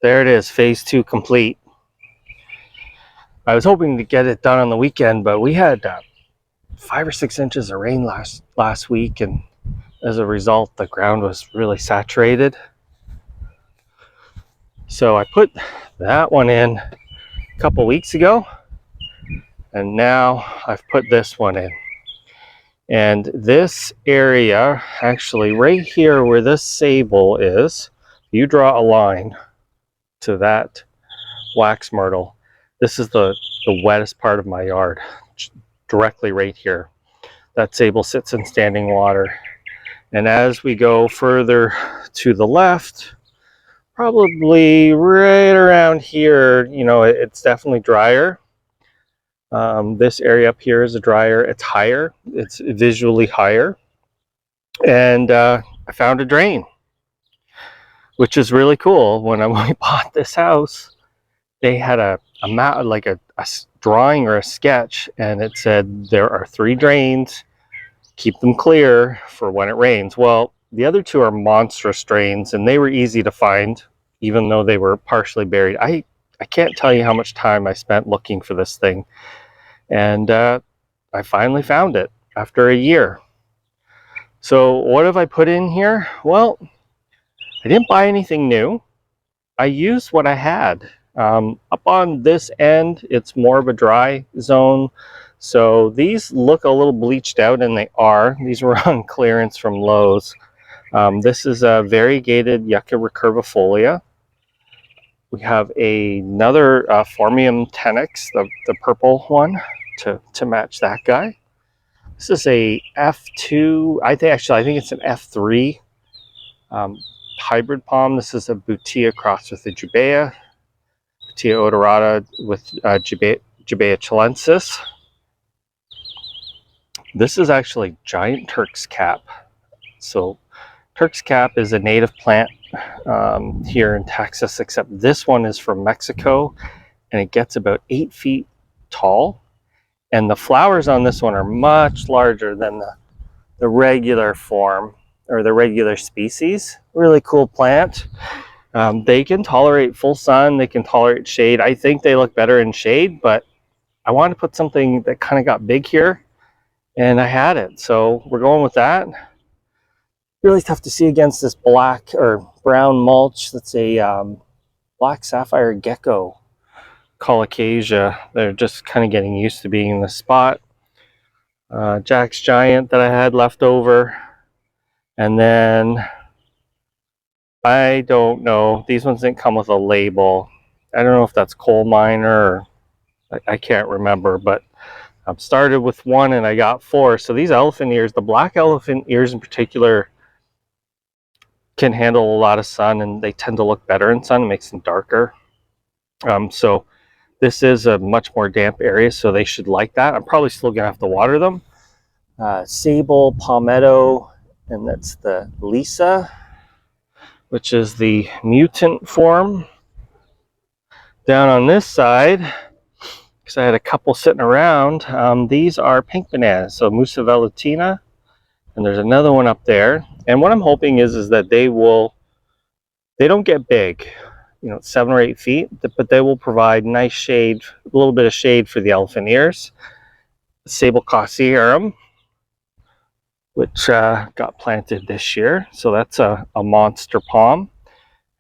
There it is, phase 2 complete. I was hoping to get it done on the weekend, but we had 5 or 6 inches of rain last week, and as a result, the ground was really saturated. So I put that one in a couple weeks ago, and now I've put this one in. And this area, actually right here where this sable is, you draw a line to that wax myrtle. This is the wettest part of my yard, directly right here. That sable sits in standing water. And as we go further to the left, probably right around here, you know, it's definitely drier. This area up here is a drier, it's higher, it's visually higher. And I found a drain, which is really cool. When we bought this house, they had a map, like a drawing or a sketch, and it said there are 3 drains, keep them clear for when it rains. Well, the other 2 are monstrous drains, and they were easy to find, even though they were partially buried. I can't tell you how much time I spent looking for this thing, and I finally found it after a year. So what have I put in here? Well, I didn't buy anything new. I used what I had. Up on this end, it's more of a dry zone. So these look a little bleached out, and they are. These were on clearance from Lowe's. This is a variegated Yucca recurvifolia. We have another Phormium tenax, the purple one, to match that guy. This is a F2, I think it's an F3 hybrid palm. This is a Butea crossed with a Jubea, Butea odorata with Jubea chilensis. This is actually giant Turk's cap. So Turk's cap is a native plant here in Texas, except this one is from Mexico, and it gets about 8 feet tall. And the flowers on this one are much larger than the regular form or the regular species. Really cool plant. They can tolerate full sun, they can tolerate shade. I think they look better in shade, but I wanted to put something that kind of got big here, and I had it. So we're going with that. Really tough to see against this black or brown mulch. That's a black sapphire gecko colocasia. They're just kind of getting used to being in the spot. Jack's Giant that I had left over. And then, I don't know, these ones didn't come with a label. I don't know if that's coal miner or I can't remember, but I've started with 1 and I got 4. So these elephant ears, the black elephant ears in particular, can handle a lot of sun, and they tend to look better in sun. It makes them darker. So this is a much more damp area, so they should like that. I'm probably still gonna have to water them. Sable, palmetto, and that's the Lisa, which is the mutant form. Down on this side, because I had a couple sitting around, these are pink bananas, so Musa velutina, and there's another one up there. And what I'm hoping is that they don't get big, you know, 7 or 8 feet, but they will provide nice shade, a little bit of shade for the elephant ears. Sable Cossierum, which got planted this year, so that's a monster palm.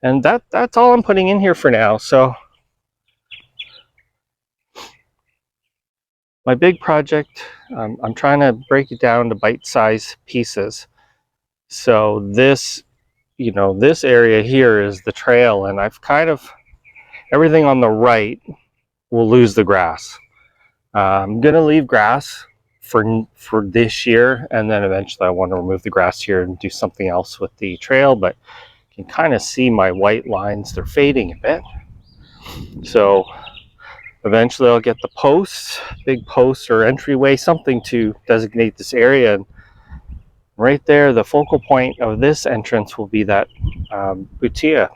And that's all I'm putting in here for now. So my big project, I'm trying to break it down to bite-sized pieces. So this, you know, this area here is the trail, and I've kind of, everything on the right will lose the grass. I'm gonna leave grass for this year, and then eventually I want to remove the grass here and do something else with the trail. But you can kind of see my white lines, they're fading a bit. So eventually I'll get the posts, big posts or entryway, something to designate this area. And right there, the focal point of this entrance will be that Butea.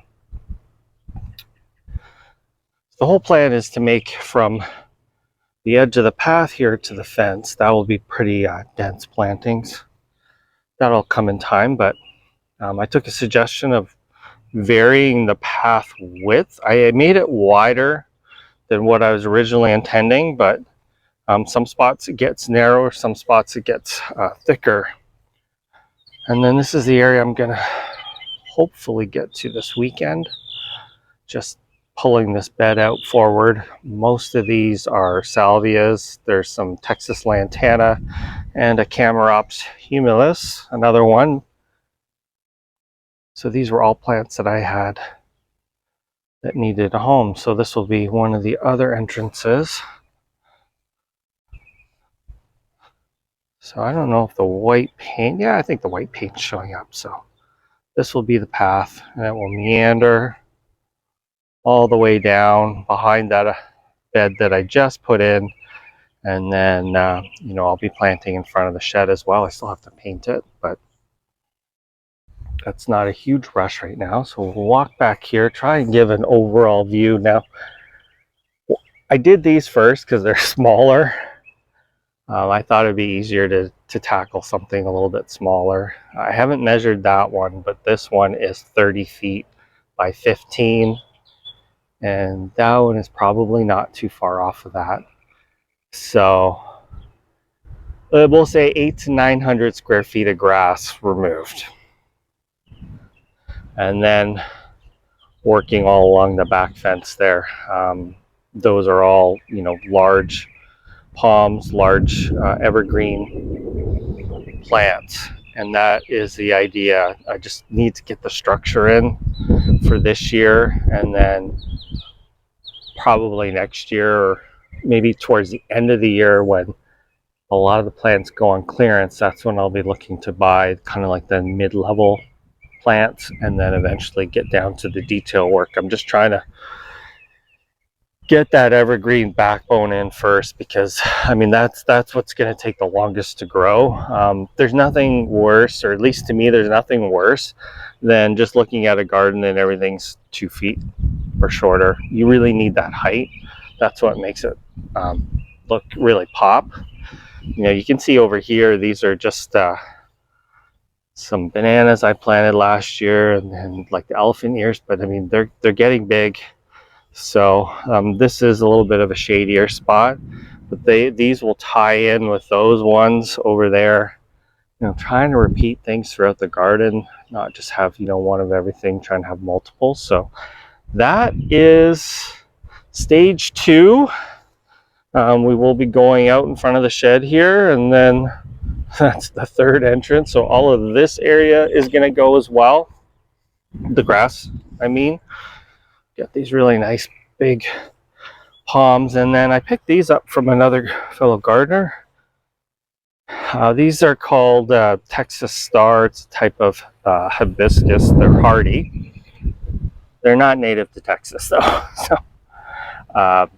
The whole plan is to make from the edge of the path here to the fence. That will be pretty dense plantings. That'll come in time, but I took a suggestion of varying the path width. I made it wider than what I was originally intending, but some spots it gets narrower, some spots it gets thicker. And then this is the area I'm gonna hopefully get to this weekend. Just pulling this bed out forward. Most of these are salvias. There's some Texas lantana and a Chamaerops humilis, another one. So these were all plants that I had that needed a home. So this will be one of the other entrances. So I don't know if the white paint, yeah, I think the white paint's showing up. So this will be the path, and it will meander all the way down behind that bed that I just put in. And then, you know, I'll be planting in front of the shed as well. I still have to paint it, but that's not a huge rush right now. So we'll walk back here, try and give an overall view. Now, I did these first because they're smaller. I thought it'd be easier to tackle something a little bit smaller. I haven't measured that one, but this one is 30 feet by 15. And that one is probably not too far off of that. So we'll say 800 to 900 square feet of grass removed. And then working all along the back fence there. Those are all, you know, large palms, large evergreen plants. And that is the idea. I just need to get the structure in for this year, and then probably next year, or maybe towards the end of the year when a lot of the plants go on clearance, that's when I'll be looking to buy kind of like the mid-level plants, and then eventually get down to the detail work. I'm just trying to get that evergreen backbone in first, because I mean that's what's going to take the longest to grow. There's nothing worse, or at least to me there's nothing worse than just looking at a garden and everything's 2 feet or shorter. You really need that height. That's what makes it look really pop. You know, you can see over here, these are just some bananas I planted last year, and like the elephant ears, but I mean they're getting big. So this is a little bit of a shadier spot, but these will tie in with those ones over there. You know, trying to repeat things throughout the garden, not just have, you know, one of everything, trying to have multiple. So that is stage 2. We will be going out in front of the shed here, and then that's the third entrance. So all of this area is going to go as well. The grass, I mean. Got these really nice big palms, and then I picked these up from another fellow gardener. These are called Texas Star. It's a type of hibiscus. They're hardy. They're not native to Texas though, so,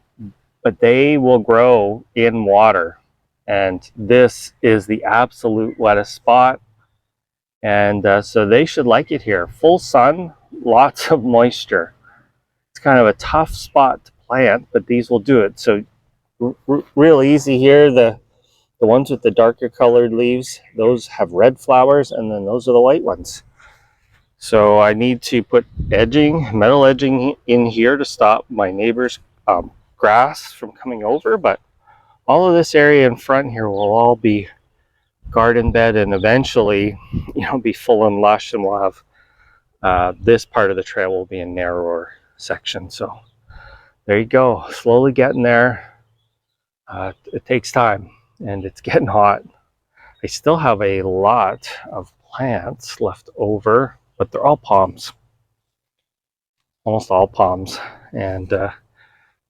but they will grow in water, and this is the absolute wettest spot, and so they should like it here. Full sun, lots of moisture. It's kind of a tough spot to plant, but these will do it. So real easy here. The ones with the darker colored leaves, those have red flowers, and then those are the white ones. So I need to put edging, metal edging in here to stop my neighbor's grass from coming over, but all of this area in front here will all be garden bed, and eventually, you know, be full and lush, and we'll have this part of the trail will be a narrower section. So there you go, slowly getting there. It takes time, and it's getting hot. I still have a lot of plants left over, but they're all palms, almost all palms, and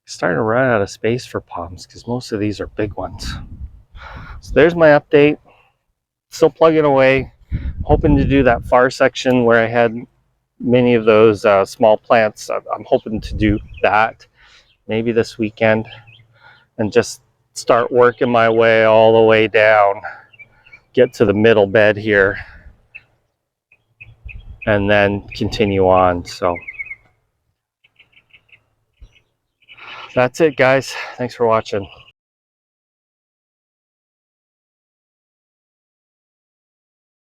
starting to run out of space for palms because most of these are big ones. So there's my update. Still plugging away, hoping to do that far section where I had many of those small plants. I'm hoping to do that maybe this weekend, and just start working my way all the way down, get to the middle bed here, and then continue on. So that's it, guys. Thanks for watching.